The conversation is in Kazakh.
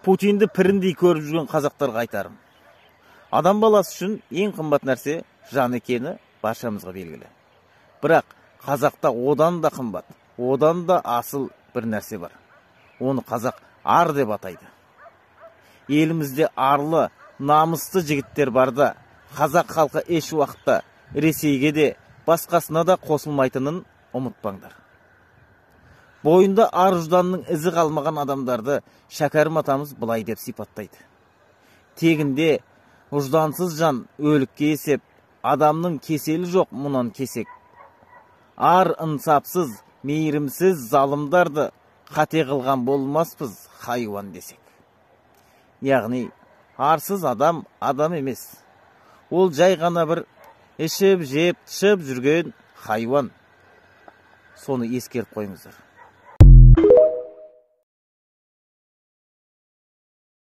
Путинді піріндей көріп жүрген қазақтарға айтарым. Адам баласы үшін ең қымбат нәрсе жан екені баршамызға белгілі. Бірақ қазақта одан да қымбат, одан да асыл бір нәрсе бар. Оны қазақ ар деп атайды. Елімізде арлы, намысты жігіттер барда, қазақ халқы еш уақытта Ресейге де, басқасына да қосылмайтынын ұмытпаңдар. Бойында ар ұжданның ізі қалмаған адамдарды Шәкәрім атамыз былай деп сипаттайды. Тегінде ұждансыз жан өлікке есеп, адамның кеселі жоқ мұнан кесек. Ар ынсапсыз, мейірімсіз залымдарды қате қылған болмаспыз хайуан десек. Яғни, арсыз адам емес. Ол жай ғана бір ішіп, жеп, тышып жүрген хайуан. Соны ескеріп қойыңыздар.